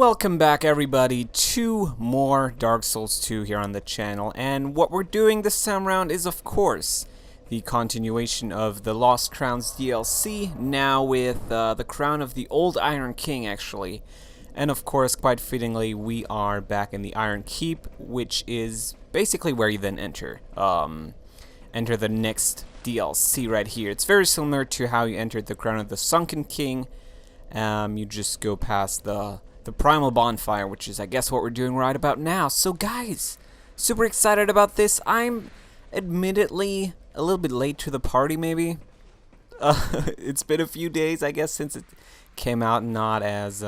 Welcome back everybody to more Dark Souls 2 here on the channel, and what we're doing this time around is of course the continuation of the Lost Crowns DLC, now with the Crown of the Old Iron King actually. And of course, quite fittingly, we are back in the Iron Keep, which is basically where you then enter the next DLC right here. It's very similar to how you entered the Crown of the Sunken King. You just go past the primal bonfire, which is I guess what we're doing right about now. So guys, super excited about this. I'm admittedly a little bit late to the party maybe. It's been a few days I guess since it came out, not as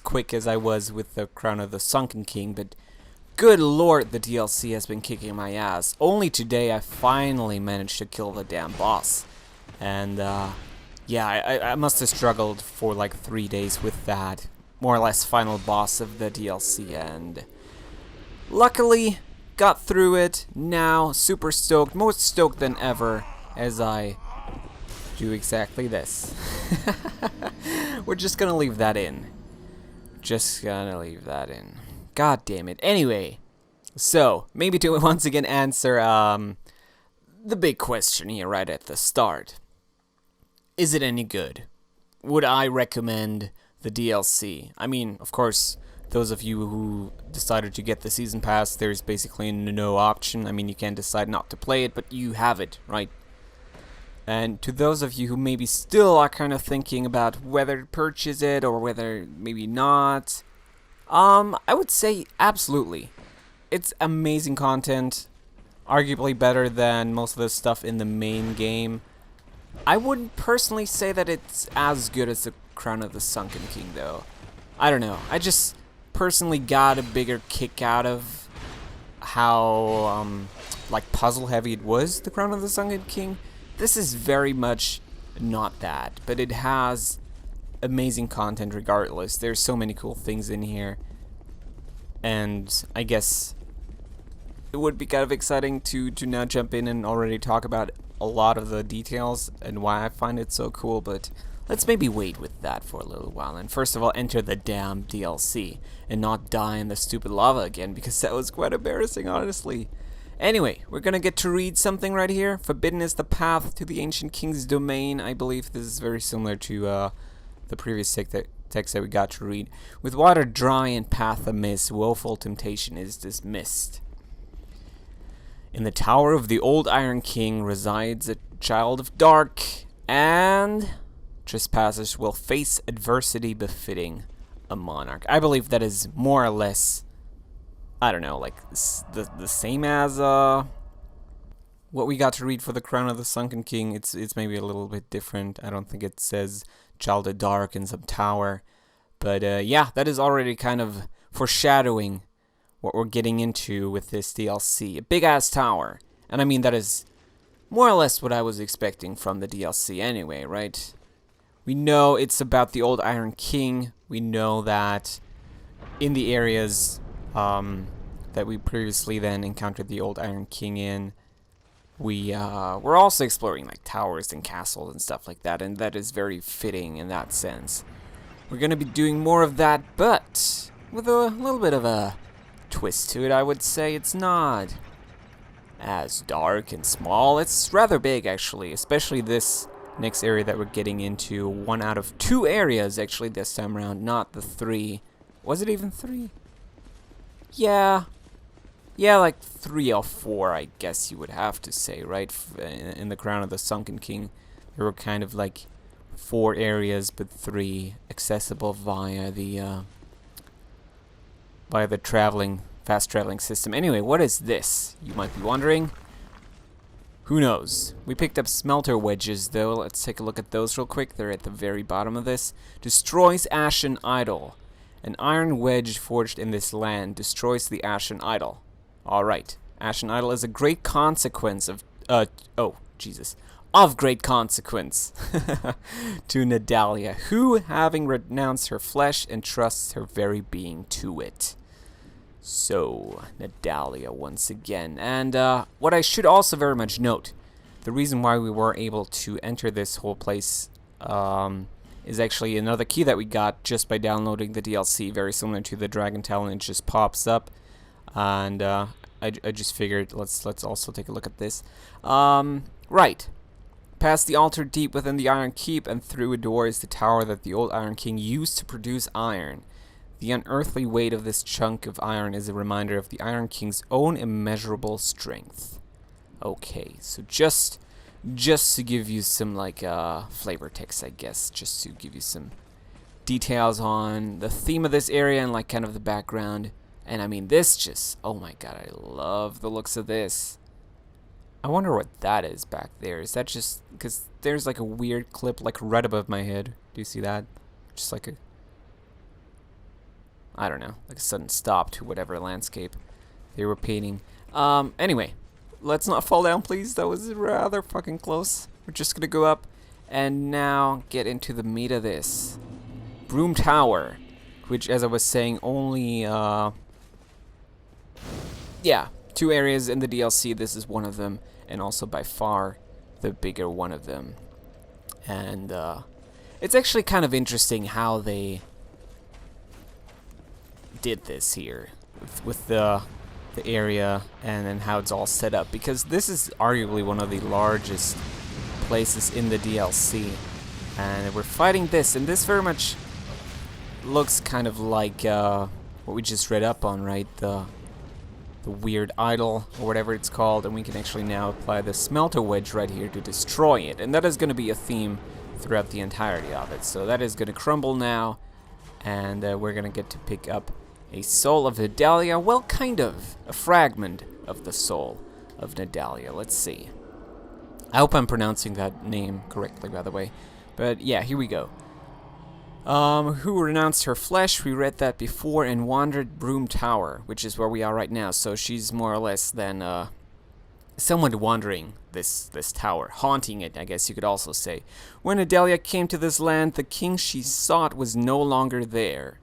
quick as I was with the Crown of the Sunken King, but good lord, the DLC has been kicking my ass. Only today I finally managed to kill the damn boss. And yeah, I must have struggled for like 3 days with that more or less final boss of the DLC, and luckily got through it. Now super stoked, more stoked than ever, as I do exactly this. We're just gonna leave that in. God damn it. Anyway, so maybe to once again answer the big question here right at the start. Is it any good? Would I recommend the DLC? I mean, of course, those of you who decided to get the season pass, there's basically no option. I mean, you can decide not to play it, but you have it, right? And to those of you who maybe still are kind of thinking about whether to purchase it or whether maybe not, I would say absolutely. It's amazing content, arguably better than most of the stuff in the main game. I wouldn't personally say that it's as good as the Crown of the Sunken King, though. I don't know. I just personally got a bigger kick out of how like puzzle heavy it was, the Crown of the Sunken King. This is very much not that, but it has amazing content regardless. There's so many cool things in here, and I guess it would be kind of exciting to now jump in and already talk about a lot of the details and why I find it so cool, but let's maybe wait with that for a little while, and first of all enter the damn DLC and not die in the stupid lava again, because that was quite embarrassing, honestly. Anyway, we're gonna get to read something right here. Forbidden is the path to the ancient king's domain. I believe this is very similar to the previous text that we got to read. With water dry and path amiss, woeful temptation is dismissed. In the tower of the old Iron King resides a child of dark, and trespassers will face adversity befitting a monarch. I believe that is more or less, I don't know, like the same as what we got to read for the Crown of the Sunken King. It's maybe a little bit different. I don't think it says child of dark in some tower, but yeah, that is already kind of foreshadowing what we're getting into with this DLC. A big-ass tower. And I mean, that is more or less what I was expecting from the DLC anyway, right? We know it's about the old Iron King. We know that in the areas that we previously then encountered the old Iron King in, we're also exploring like towers and castles and stuff like that, and that is very fitting in that sense. We're going to be doing more of that, but with a little bit of a twist to it, I would say. It's not as dark and small. It's rather big, actually, especially this next area that we're getting into. 1 out of 2 areas, actually, this time around, not the 3. Was it even 3? Yeah, like 3 or 4, I guess you would have to say, right? In the Crown of the Sunken King, there were kind of like 4 areas, but 3 accessible via the fast traveling system. Anyway, what is this? You might be wondering. Who knows? We picked up smelter wedges, though. Let's take a look at those real quick. They're at the very bottom of this. Destroys Ashen idol. An iron wedge forged in this land destroys the Ashen idol. Alright. Ashen idol is a great consequence of great consequence to Nadalia, who, having renounced her flesh, entrusts her very being to it. So, Nadalia once again. And what I should also very much note, the reason why we were able to enter this whole place is actually another key that we got just by downloading the DLC, very similar to the Dragon Talon. It just pops up, and I just figured let's also take a look at this. Right. Past the altar deep within the Iron Keep and through a door is the tower that the old Iron King used to produce iron. The unearthly weight of this chunk of iron is a reminder of the Iron King's own immeasurable strength. Okay, so just to give you some like flavor text, I guess, just to give you some details on the theme of this area and like kind of the background. And I mean, this just, oh my god, I love the looks of this. I wonder what that is back there. Is that just because there's like a weird clip like right above my head? Do you see that? Just like a, I don't know, like a sudden stop to whatever landscape they were painting. Anyway, let's not fall down, please. That was rather fucking close. We're just gonna go up and now get into the meat of this. Brume Tower, which, as I was saying, only yeah, 2 areas in the DLC. This is one of them, and also by far the bigger one of them. And it's actually kind of interesting how they did this here with the area and then how it's all set up, because this is arguably one of the largest places in the DLC, and we're fighting this, and this very much looks kind of like what we just read up on, right? The weird idol or whatever it's called, and we can actually now apply the smelter wedge right here to destroy it, and that is going to be a theme throughout the entirety of it. So that is going to crumble now, and we're going to get to pick up a soul of Nadalia. Well, kind of a fragment of the soul of Nadalia. Let's see. I hope I'm pronouncing that name correctly, by the way. But yeah, here we go. Who renounced her flesh, we read that before, and wandered Brume Tower, which is where we are right now. So she's more or less then someone wandering this tower, haunting it, I guess you could also say. When Nadalia came to this land, the king she sought was no longer there.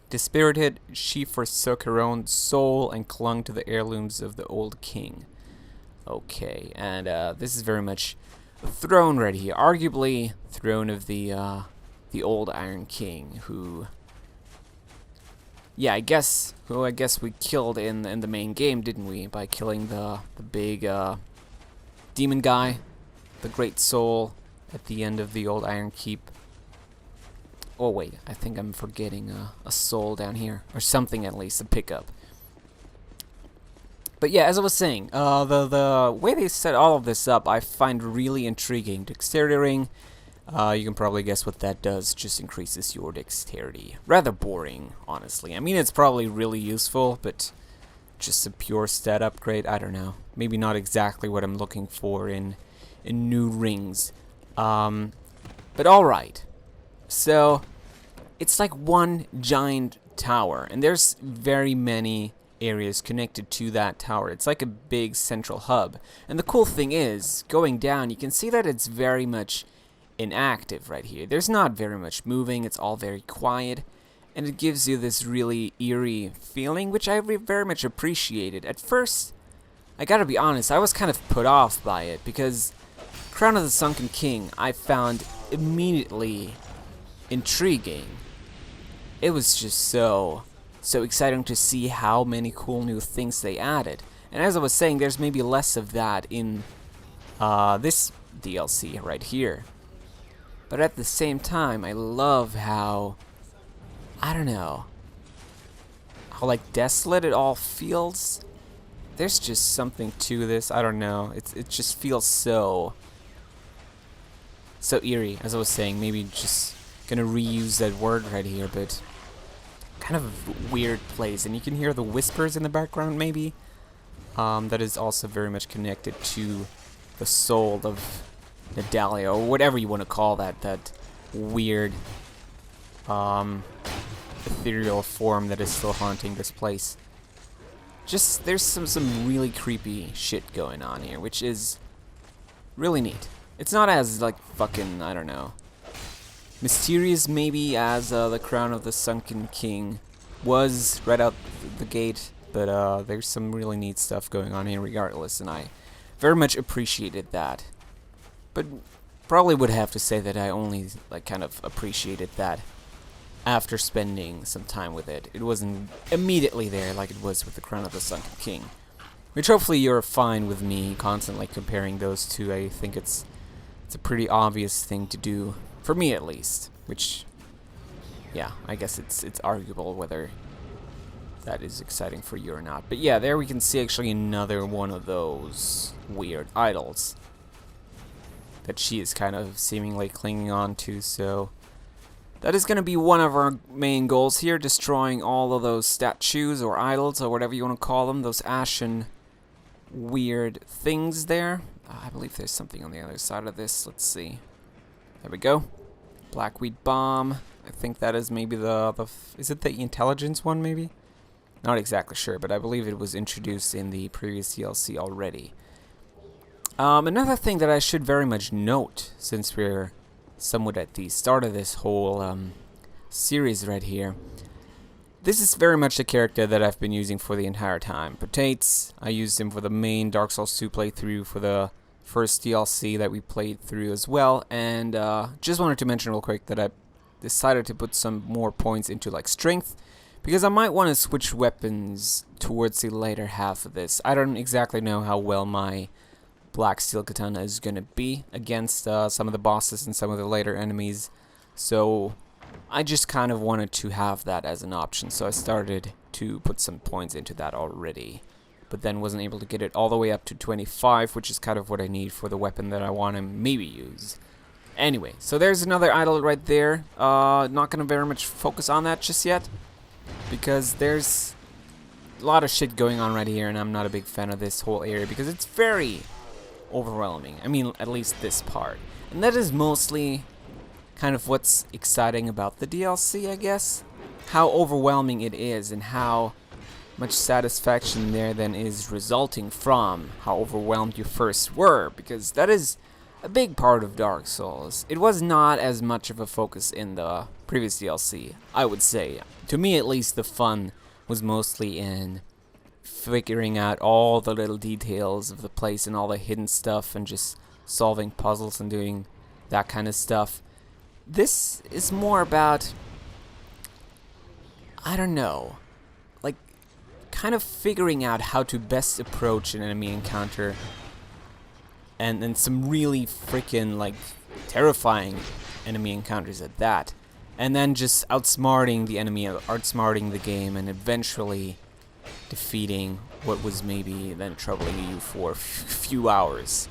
Dispirited, she forsook her own soul and clung to the heirlooms of the old king. Okay, and this is very much a throne right here, arguably throne of the old Iron King, who, yeah, I guess we killed in the main game, didn't we? By killing the big demon guy, the Great Soul, at the end of the old Iron Keep. Oh wait, I think I'm forgetting a soul down here, or something at least, a pickup. But yeah, as I was saying, the way they set all of this up, I find really intriguing. Dexterity ring. You can probably guess what that does, just increases your dexterity. Rather boring, honestly. I mean, it's probably really useful, but just a pure stat upgrade, I don't know. Maybe not exactly what I'm looking for in new rings. But alright. So, it's like one giant tower, and there's very many areas connected to that tower. It's like a big central hub. And the cool thing is, going down, you can see that it's very much inactive right here. There's not very much moving, it's all very quiet, and it gives you this really eerie feeling, which I very much appreciated. At first, I gotta be honest, I was kind of put off by it, because Crown of the Sunken King I found immediately intriguing. It was just so exciting to see how many cool new things they added. And as I was saying, there's maybe less of that in this DLC right here. But at the same time, I love how, I don't know, how like desolate it all feels. There's just something to this, I don't know. It just feels so eerie, as I was saying. Maybe just gonna reuse that word right here, but kind of a weird place. And you can hear the whispers in the background, maybe. That is also very much connected to the soul of Nadalia, or whatever you want to call that weird ethereal form that is still haunting this place. Just, there's some really creepy shit going on here, which is really neat. It's not as, like, fucking, I don't know, mysterious maybe as the Crown of the Sunken King was right out the gate, but there's some really neat stuff going on here regardless, and I very much appreciated that. But probably would have to say that I only like kind of appreciated that after spending some time with it. It wasn't immediately there like it was with the Crown of the Sunken King. Which hopefully you're fine with me constantly comparing those two. I think it's a pretty obvious thing to do, for me at least. Which, yeah, I guess it's arguable whether that is exciting for you or not. But yeah, there we can see actually another one of those weird idols that she is kind of seemingly clinging on to, so that is going to be one of our main goals here, destroying all of those statues or idols or whatever you want to call them, those ashen weird things there. I believe there's something on the other side of this. Let's see. There we go. Blackweed bomb. I think that is maybe is it the intelligence one maybe? Not exactly sure, but I believe it was introduced in the previous DLC already. Another thing that I should very much note, since we're somewhat at the start of this whole series right here, this is very much the character that I've been using for the entire time. Potatoez, I used him for the main Dark Souls 2 playthrough, for the first DLC that we played through as well, and just wanted to mention real quick that I decided to put some more points into like strength, because I might want to switch weapons towards the later half of this. I don't exactly know how well my Black Steel Katana is going to be against some of the bosses and some of the later enemies, so I just kind of wanted to have that as an option, so I started to put some points into that already, but then wasn't able to get it all the way up to 25, which is kind of what I need for the weapon that I want to maybe use. Anyway, so there's another idol right there. Not going to very much focus on that just yet, because there's a lot of shit going on right here, and I'm not a big fan of this whole area, because it's very overwhelming. I mean, at least this part. And that is mostly kind of what's exciting about the DLC, I guess. How overwhelming it is, and how much satisfaction there then is resulting from how overwhelmed you first were, because that is a big part of Dark Souls. It was not as much of a focus in the previous DLC, I would say. To me, at least, the fun was mostly in figuring out all the little details of the place and all the hidden stuff and just solving puzzles and doing that kind of stuff. This is more about, I don't know, like kind of figuring out how to best approach an enemy encounter, and some really freaking like terrifying enemy encounters at that, and then just outsmarting the enemy, outsmarting the game, and eventually defeating what was maybe then troubling you for a few hours,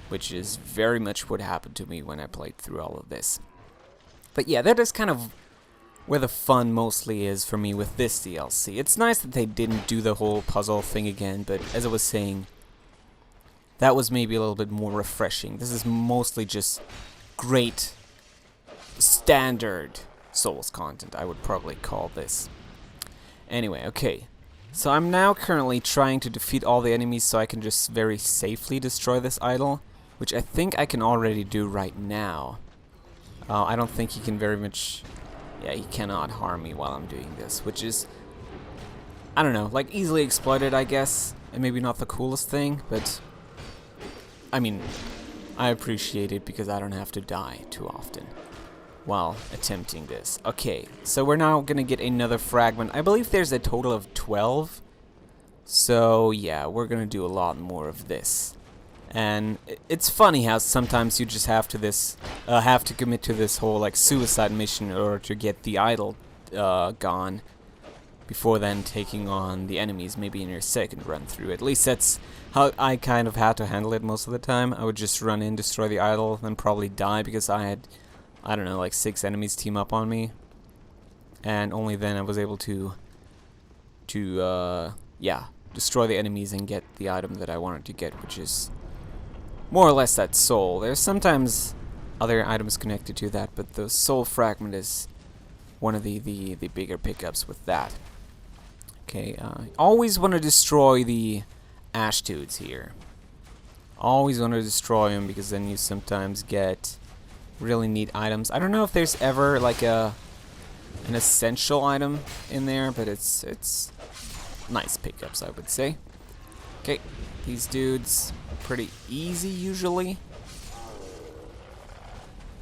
which is very much what happened to me when I played through all of this. But yeah, that is kind of where the fun mostly is for me with this DLC. It's nice that they didn't do the whole puzzle thing again, but as I was saying, that was maybe a little bit more refreshing. This is mostly just great standard Souls content, I would probably call this. Anyway, okay. So I'm now currently trying to defeat all the enemies so I can just very safely destroy this idol, which I think I can already do right now. I don't think he can very much... Yeah, he cannot harm me while I'm doing this, which is, I don't know, like easily exploited, I guess, and maybe not the coolest thing, but I mean, I appreciate it because I don't have to die too often while attempting this. Okay, so we're now gonna get another fragment. I believe there's a total of 12, so yeah, we're gonna do a lot more of this. And it's funny how sometimes you just have to commit to this whole like suicide mission in order to get the idol gone, before then taking on the enemies maybe in your second run through. At least that's how I kind of had to handle it most of the time. I would just run in, destroy the idol, then probably die because I had, I don't know, like 6 enemies team up on me, and only then I was able to yeah, destroy the enemies and get the item that I wanted to get, which is more or less that soul. There's sometimes other items connected to that, but the soul fragment is one of the bigger pickups with that. Okay, always want to destroy the Ashtoods here. Always want to destroy them because then you sometimes get really neat items. I don't know if there's ever like an essential item in there, but it's nice pickups, I would say. Okay, these dudes are pretty easy usually.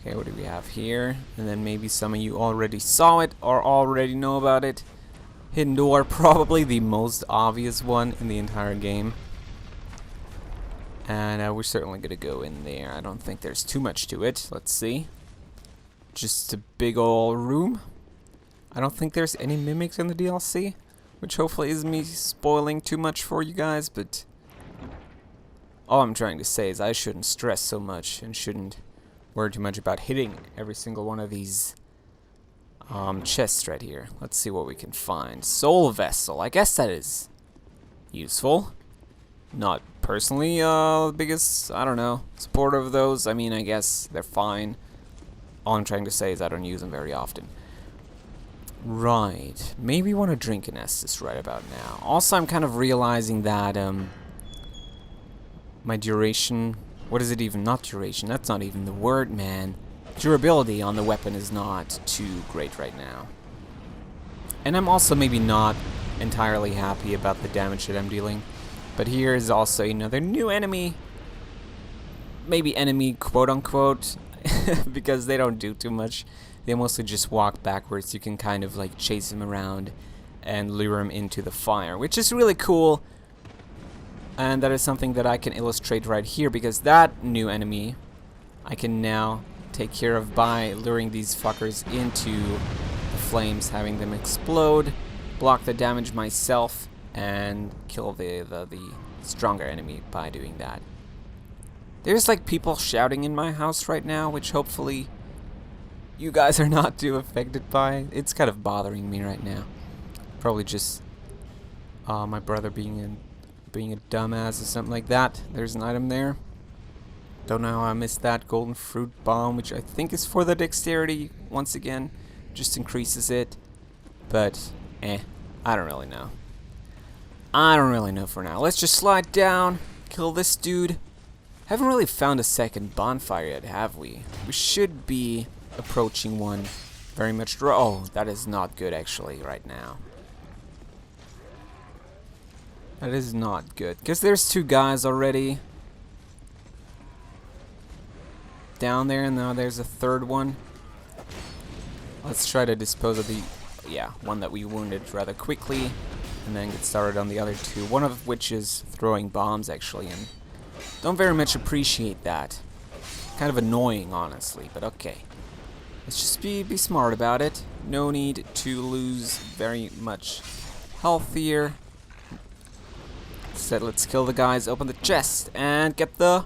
Okay, what do we have here? And then maybe some of you already saw it or already know about it. Hidden door, probably the most obvious one in the entire game. And we're certainly gonna go in there. I don't think there's too much to it. Let's see. Just a big old room. I don't think there's any mimics in the DLC, which hopefully isn't me spoiling too much for you guys, but all I'm trying to say is I shouldn't stress so much and shouldn't worry too much about hitting every single one of these chests right here. Let's see what we can find. Soul vessel. I guess that is useful. Not personally the biggest, I don't know, supporter of those. I mean, I guess they're fine. All I'm trying to say is I don't use them very often. Right. Maybe want to drink an Estus right about now. Also, I'm kind of realizing that my duration... What is it even? Not duration. That's not even the word, man. Durability on the weapon is not too great right now. And I'm also maybe not entirely happy about the damage that I'm dealing. But here is also another new enemy. Maybe enemy, quote-unquote, because they don't do too much. They mostly just walk backwards. You can kind of like chase him around and lure him into the fire, which is really cool. And that is something that I can illustrate right here, because that new enemy I can now take care of by luring these fuckers into the flames, having them explode, block the damage myself, and kill the stronger enemy by doing that. There's like people shouting in my house right now, which hopefully you guys are not too affected by. It's kind of bothering me right now. Probably just my brother being a dumbass or something like that. There's an item there. Don't know how I missed that. Golden fruit bomb, which I think is for the dexterity once again. Just increases it. But, I don't really know. I don't really know for now. Let's just slide down, kill this dude. Haven't really found a second bonfire yet, have we? We should be approaching one very much. Oh, that is not good actually right now. That is not good. Because there's two guys already down there, and now there's a third one. Let's try to dispose of the, one that we wounded rather quickly, and then get started on the other two. One of which is throwing bombs actually, and don't very much appreciate that. Kind of annoying, honestly, but okay. Let's just be smart about it. No need to lose very much health here. Instead, let's kill the guys, open the chest, and get the...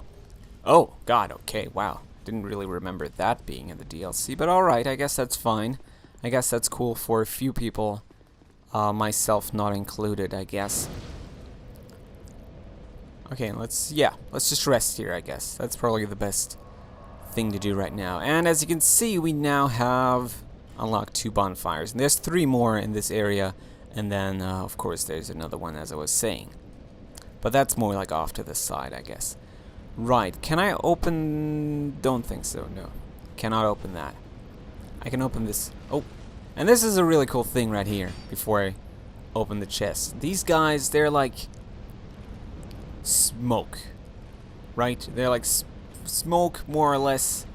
Oh, God, okay, wow. Didn't really remember that being in the DLC, but alright, I guess that's fine. I guess that's cool for a few people, myself not included, I guess. Okay, let's just rest here, I guess. That's probably the best thing to do right now. And as you can see, we now have unlocked 2 bonfires. And there's 3 more in this area, and then, of course, there's another one, as I was saying. But that's more like off to the side, I guess. Right, can I open... Don't think so, no. Cannot open that. I can open this... Oh, and this is a really cool thing right here, before I open the chest. These guys, they're like... smoke. Right? They're like smoke, more or less.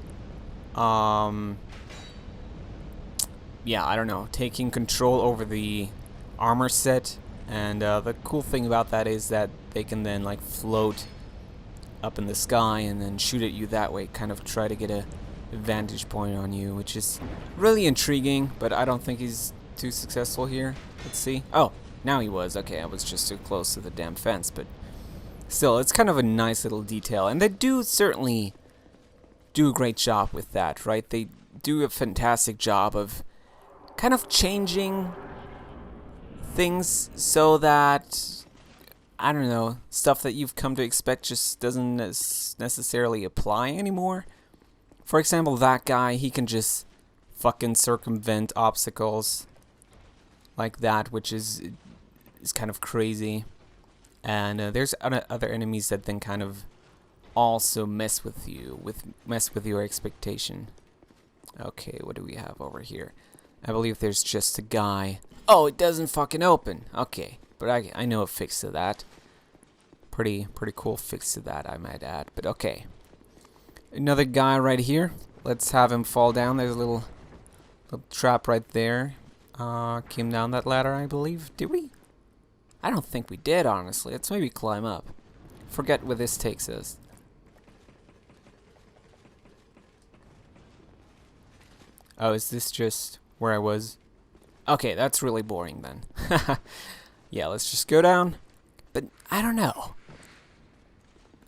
Yeah, I don't know. Taking control over the armor set. And the cool thing about that is that they can then like float up in the sky and then shoot at you that way, kind of try to get a vantage point on you, which is really intriguing, but I don't think he's too successful here. Let's see. Oh, now he was. Okay, I was just too close to the damn fence, but still, it's kind of a nice little detail, and they do certainly do a great job with that, right? They do a fantastic job of kind of changing things so that, I don't know, stuff that you've come to expect just doesn't necessarily apply anymore. For example, that guy, he can just fucking circumvent obstacles like that, which is kind of crazy. And there's other enemies that then kind of also mess with you, mess with your expectation. Okay, what do we have over here? I believe there's just a guy. Oh, it doesn't fucking open. Okay, but I know a fix to that. Pretty cool fix to that, I might add. But okay, another guy right here. let's have him fall down. There's a little trap right there. Came down that ladder, I believe. Did we? I don't think we did, honestly. Let's maybe climb up. Forget where this takes us. Oh, is this just where I was? Okay, that's really boring then. Yeah, let's just go down. But I don't know.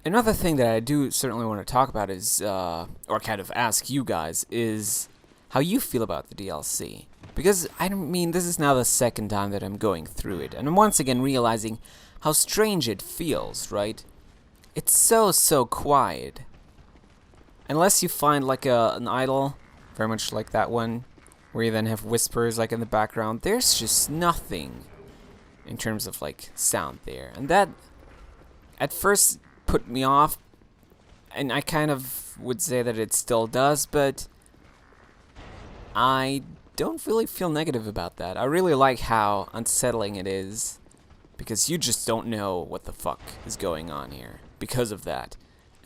Another thing that I do certainly want to talk about is, or kind of ask you guys, is how you feel about the DLC. Because, I mean, this is now the second time that I'm going through it, and I'm once again realizing how strange it feels, right? It's so quiet. Unless you find, like, an idol, very much like that one, where you then have whispers, like, in the background, there's just nothing in terms of, like, sound there. And that, at first, put me off, and I kind of would say that it still does, but I don't really feel negative about that. I really like how unsettling it is, because you just don't know what the fuck is going on here because of that.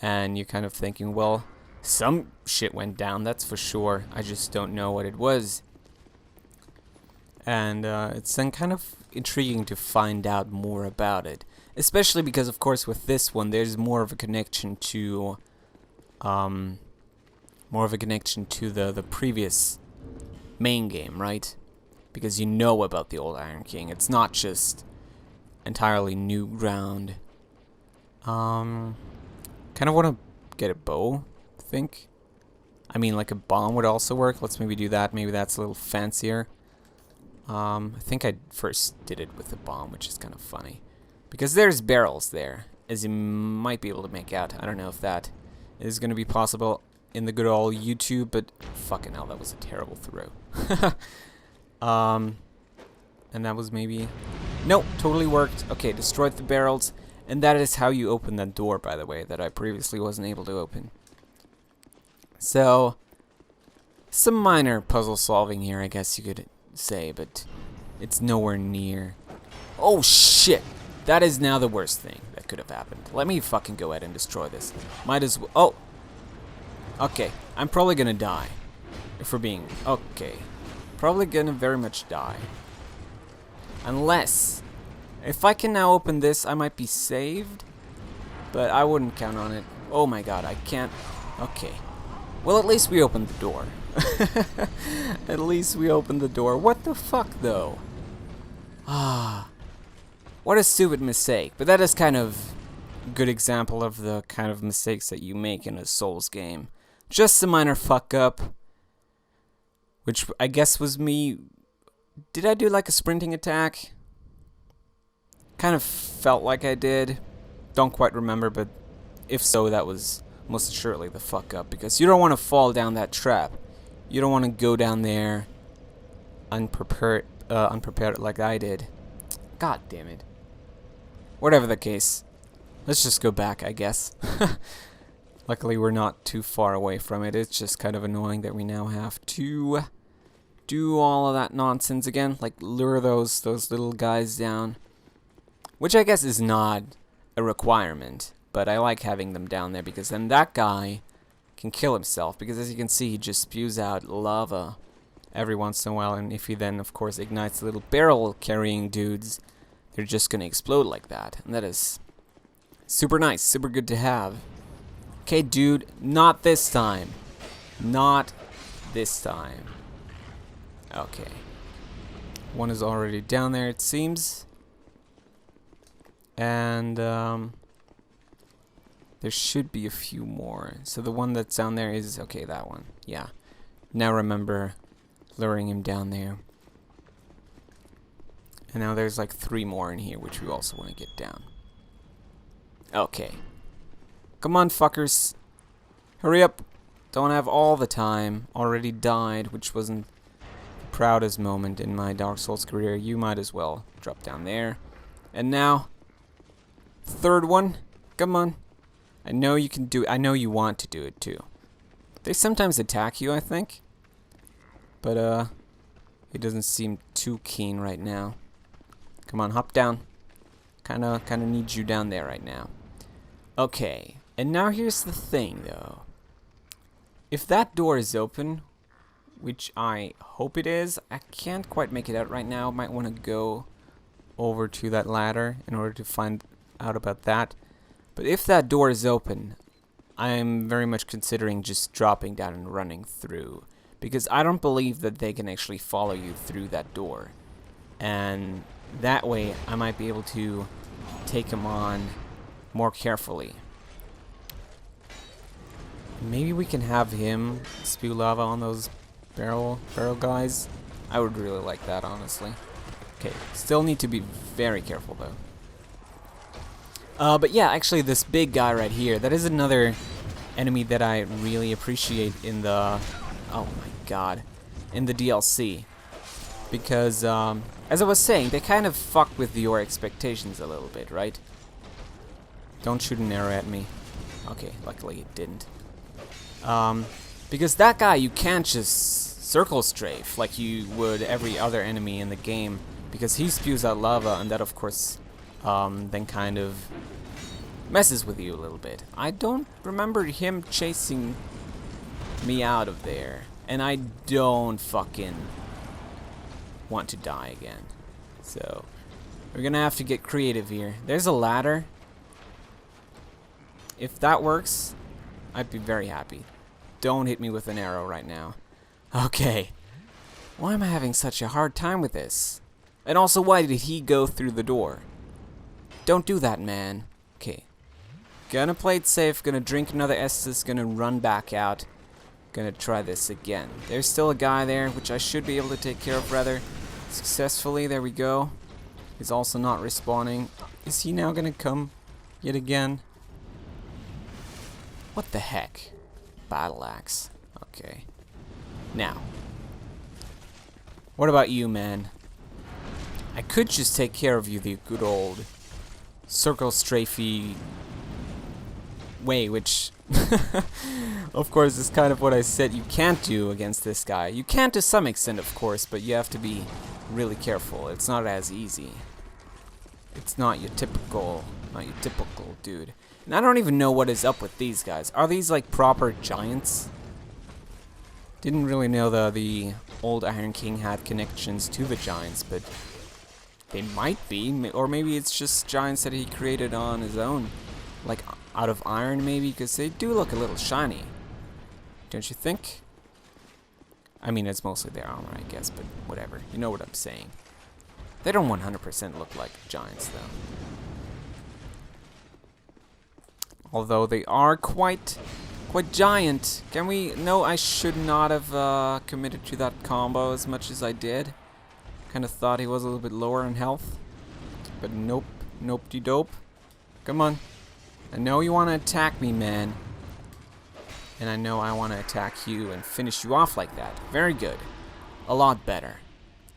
And you're kind of thinking, well, some shit went down, that's for sure. I just don't know what it was. And it's then kind of intriguing to find out more about it. Especially because, of course, with this one, there's more of a connection to, the previous main game, right? Because you know about the old Iron King. It's not just entirely new ground. Kind of want to get a bow, I think. I mean, like a bomb would also work. Let's maybe do that. Maybe that's a little fancier. I think I first did it with a bomb, which is kind of funny. Because there's barrels there, as you might be able to make out. I don't know if that is going to be possible in the good old YouTube, but fucking hell, that was a terrible throw. And that was maybe... Nope, totally worked. Okay, destroyed the barrels. And that is how you open that door, by the way, that I previously wasn't able to open. So, some minor puzzle solving here, I guess you could say, but it's nowhere near. Oh, shit! That is now the worst thing that could have happened. Let me fucking go ahead and destroy this. Might as well... Oh! Okay, I'm probably gonna die. If we're being... Okay. Probably gonna very much die. Unless... If I can now open this, I might be saved. But I wouldn't count on it. Oh my god, I can't... Okay. Well, at least we opened the door. At least we opened the door. What the fuck, though? Ah... What a stupid mistake, but that is kind of a good example of the kind of mistakes that you make in a Souls game. Just a minor fuck up, which I guess was me. Did I do like a sprinting attack? Kind of felt like I did. Don't quite remember, but if so, that was most assuredly the fuck up, because you don't want to fall down that trap. You don't want to go down there unprepared like I did. God damn it. Whatever the case, let's just go back, I guess. Luckily, we're not too far away from it. It's just kind of annoying that we now have to do all of that nonsense again, like lure those little guys down. Which I guess is not a requirement, but I like having them down there because then that guy can kill himself, because as you can see, he just spews out lava every once in a while, and if he then, of course, ignites the little barrel-carrying dudes, they're just gonna explode like that, and that is super nice, super good to have. Okay, dude, not this time. Not this time. Okay. One is already down there, it seems. And, there should be a few more. So the one that's down there is, okay, that one. Yeah. Now remember luring him down there. And now there's like 3 more in here, which we also want to get down. Okay. Come on, fuckers. Hurry up. Don't have all the time. Already died, which wasn't the proudest moment in my Dark Souls career. You might as well drop down there. And now, 3rd one. Come on. I know you can do it. I know you want to do it too. They sometimes attack you, I think. But, he doesn't seem too keen right now. Come on, hop down. Kinda need you down there right now. Okay, and now here's the thing, though. If that door is open, which I hope it is, I can't quite make it out right now. Might want to go over to that ladder in order to find out about that. But if that door is open, I'm very much considering just dropping down and running through, because I don't believe that they can actually follow you through that door. And that way I might be able to take him on more carefully. Maybe we can have him spew lava on those barrel guys. I would really like that, honestly. Okay, still need to be very careful though. But yeah, actually this big guy right here, that is another enemy that I really appreciate in the, oh my god, in the DLC. Because, as I was saying, they kind of fuck with your expectations a little bit, right? Don't shoot an arrow at me. Okay, luckily it didn't. Because that guy you can't just circle strafe like you would every other enemy in the game, because he spews out lava, and that of course then kind of messes with you a little bit. I don't remember him chasing me out of there, and I don't fucking want to die again. So we're gonna have to get creative here. There's a ladder. If that works, I'd be very happy. Don't hit me with an arrow right now. Okay. Why am I having such a hard time with this? And also, why did he go through the door? Don't do that, man. Okay. Gonna play it safe, gonna drink another Estus, gonna run back out. Gonna try this again. There's still a guy there, which I should be able to take care of rather successfully. There we go. He's also not respawning. Is he now gonna come yet again? What the heck? Battle axe. Okay. Now, what about you, man? I could just take care of you the good old circle strafey way, which of course is kind of what I said you can't do against this guy. You can to some extent, of course, but you have to be really careful. It's not as easy. It's not your typical dude. And I don't even know what is up with these guys. Are these like proper giants? Didn't really know the old Iron King had connections to the giants, but they might be. Or maybe it's just giants that he created on his own. Like out of iron maybe, because they do look a little shiny. Don't you think? I mean, it's mostly their armor, I guess, but whatever. You know what I'm saying. They don't 100% look like giants, though. Although they are quite giant. Can we? No, I should not have committed to that combo as much as I did. Kind of thought he was a little bit lower in health, but nope, nope-de-dope. Come on. I know you want to attack me, man. And I know I want to attack you and finish you off like that. Very good. A lot better,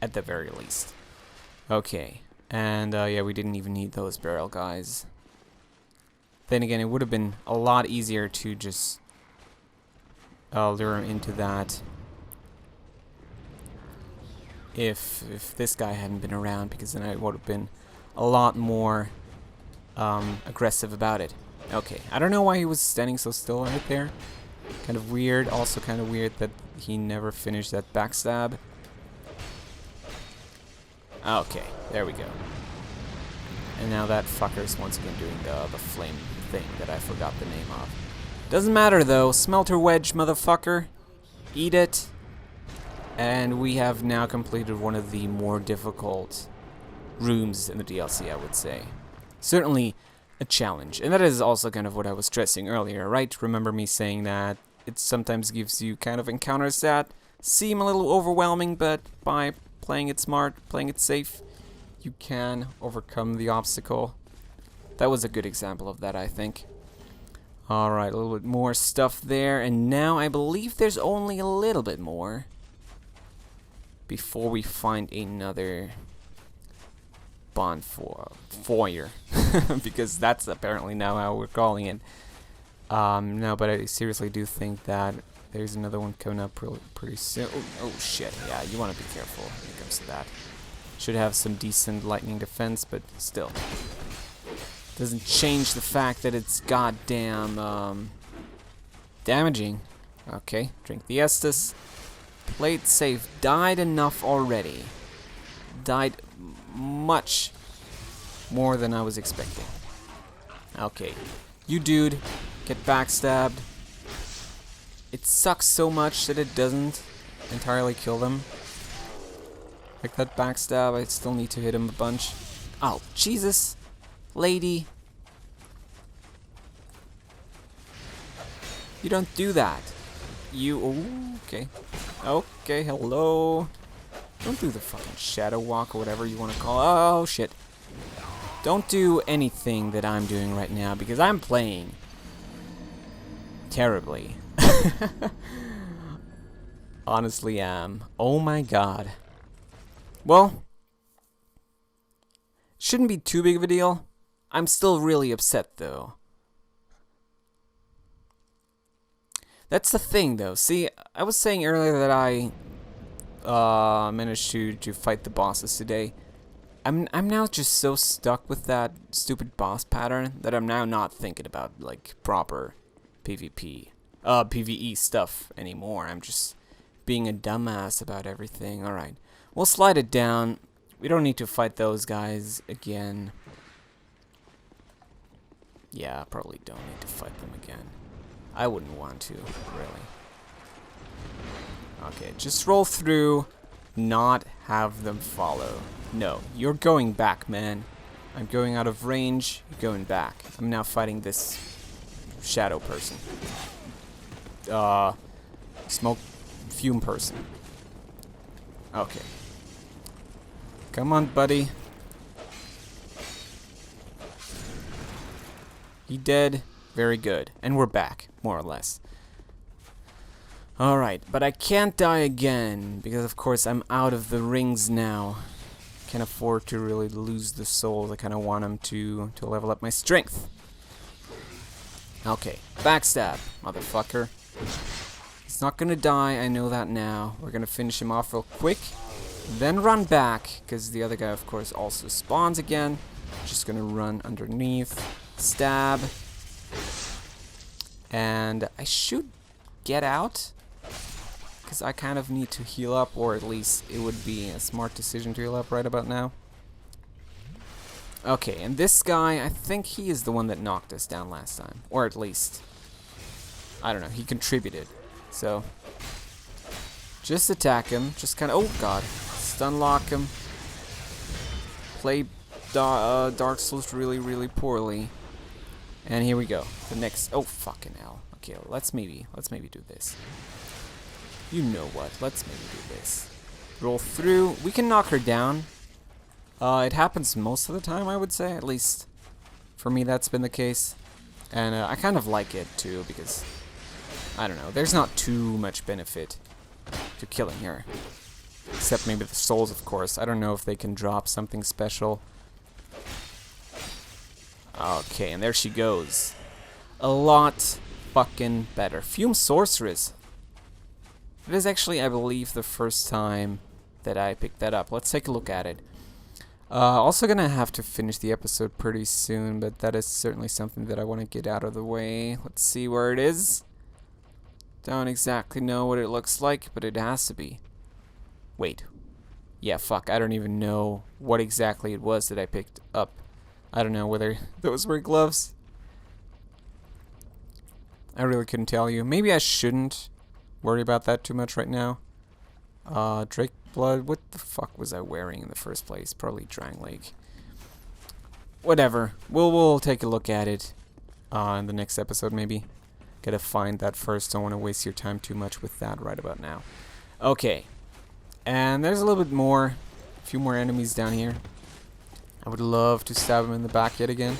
at the very least. Okay. And yeah, we didn't even need those barrel guys. Then again, it would have been a lot easier to just lure him into that if this guy hadn't been around, because then I would have been a lot more aggressive about it. Okay, I don't know why he was standing so still right there. Kind of weird. Also kind of weird that he never finished that backstab. Okay, there we go. And now that fucker's once again doing the flame thing that I forgot the name of. Doesn't matter though. Smelter wedge, motherfucker. Eat it. And we have now completed one of the more difficult rooms in the DLC, I would say. Certainly a challenge. And that is also kind of what I was stressing earlier, right? Remember me saying that it sometimes gives you kind of encounters that seem a little overwhelming, but by playing it smart, playing it safe, you can overcome the obstacle. That was a good example of that, I think. Alright, a little bit more stuff there, and now I believe there's only a little bit more before we find another bond foyer. Because that's apparently now how we're calling it. No, but I seriously do think that there's another one coming up pretty soon. Oh shit, yeah, you want to be careful when it comes to that. Should have some decent lightning defense, but still. Doesn't change the fact that it's goddamn damaging. Okay, drink the Estus. Played safe. Died enough already. Died much more than I was expecting. Okay, you dude, get backstabbed. It sucks so much that it doesn't entirely kill them. Like that backstab, I still need to hit him a bunch. Oh, Jesus, lady. You don't do that. You, oh, okay. Okay, hello. Don't do the fucking shadow walk or whatever you want to call it. Oh, shit. Don't do anything that I'm doing right now because I'm playing terribly. Honestly am. Oh my god. Well, shouldn't be too big of a deal. I'm still really upset though. That's the thing though. See, I was saying earlier that I managed to fight the bosses today. I'm now just so stuck with that stupid boss pattern that I'm now not thinking about like proper PvE stuff anymore. I'm just being a dumbass about everything. Alright, we'll slide it down. We don't need to fight those guys again. Yeah, probably don't need to fight them again. I wouldn't want to, really. Okay, just roll through, not have them follow. No, you're going back, man. I'm going out of range, you're going back. I'm now fighting this shadow person. Smoke fume person. Okay. Come on, buddy. He dead. Very good. And we're back, more or less. Alright, but I can't die again, because of course I'm out of the rings now. Can't afford to really lose the souls. I kind of want them to level up my strength. Okay, backstab, motherfucker. He's not gonna die, I know that now. We're gonna finish him off real quick. Then run back, because the other guy, of course, also spawns again. Just gonna run underneath, stab. And I should get out, because I kind of need to heal up, or at least it would be a smart decision to heal up right about now. Okay, and this guy, I think he is the one that knocked us down last time. Or at least, I don't know, he contributed. So, just attack him, just kind of, oh god, stun lock him. Play Dark Souls really, really poorly. And here we go. The next, oh fucking hell. Okay, let's maybe do this. You know what? Let's maybe do this. Roll through. We can knock her down. It happens most of the time, I would say. At least for me, that's been the case. And I kind of like it too, because I don't know. There's not too much benefit to killing her, except maybe the souls, of course. I don't know if they can drop something special. Okay, and there she goes. A lot fucking better. Fume Sorceress. It is actually, I believe, the first time that I picked that up. Let's take a look at it. Also gonna have to finish the episode pretty soon, but that is certainly something that I want to get out of the way. Let's see where it is. Don't exactly know what it looks like, but it has to be. Wait. Yeah, fuck, I don't even know what exactly it was that I picked up. I don't know whether those were gloves. I really couldn't tell you. Maybe I shouldn't worry about that too much right now. Drake Blood. What the fuck was I wearing in the first place? Probably Drang Lake. Whatever. We'll take a look at it in the next episode maybe. Gotta find that first. Don't want to waste your time too much with that right about now. Okay. And there's a little bit more. A few more enemies down here. I would love to stab him in the back yet again.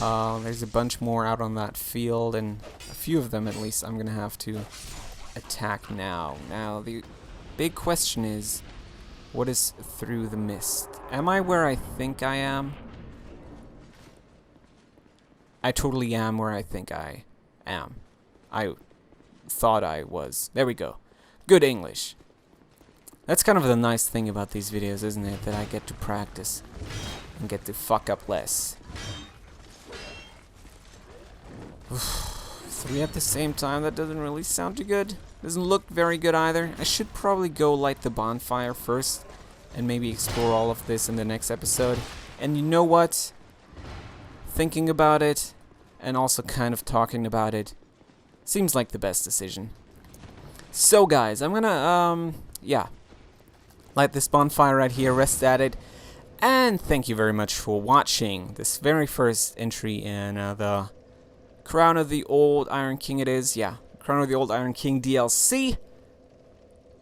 There's a bunch more out on that field, and a few of them at least I'm gonna have to attack now. Now the big question is, what is through the mist? Am I where I think I am? I totally am where I think I am. I thought I was. There we go. Good English. That's kind of the nice thing about these videos, isn't it? That I get to practice and get to fuck up less. 3 at the same time. That doesn't really sound too good. Doesn't look very good either. I should probably go light the bonfire first and maybe explore all of this in the next episode. And you know what? Thinking about it and also kind of talking about it seems like the best decision. So guys, I'm gonna light this bonfire right here, rest at it, and thank you very much for watching this very first entry in the Crown of the Old Iron King. It is, yeah, Crown of the Old Iron King DLC.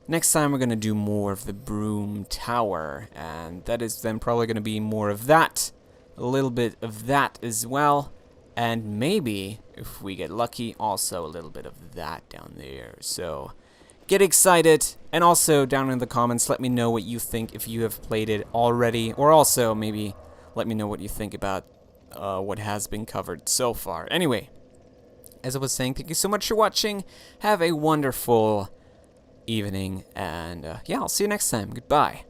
Next time we're gonna do more of the Brume Tower, and that is then probably gonna be more of that, a little bit of that as well, and maybe, if we get lucky, also a little bit of that down there. So get excited, and also down in the comments let me know what you think if you have played it already, or also maybe let me know what you think about what has been covered so far. Anyway, as I was saying, thank you so much for watching. Have a wonderful evening, and yeah, I'll see you next time. Goodbye.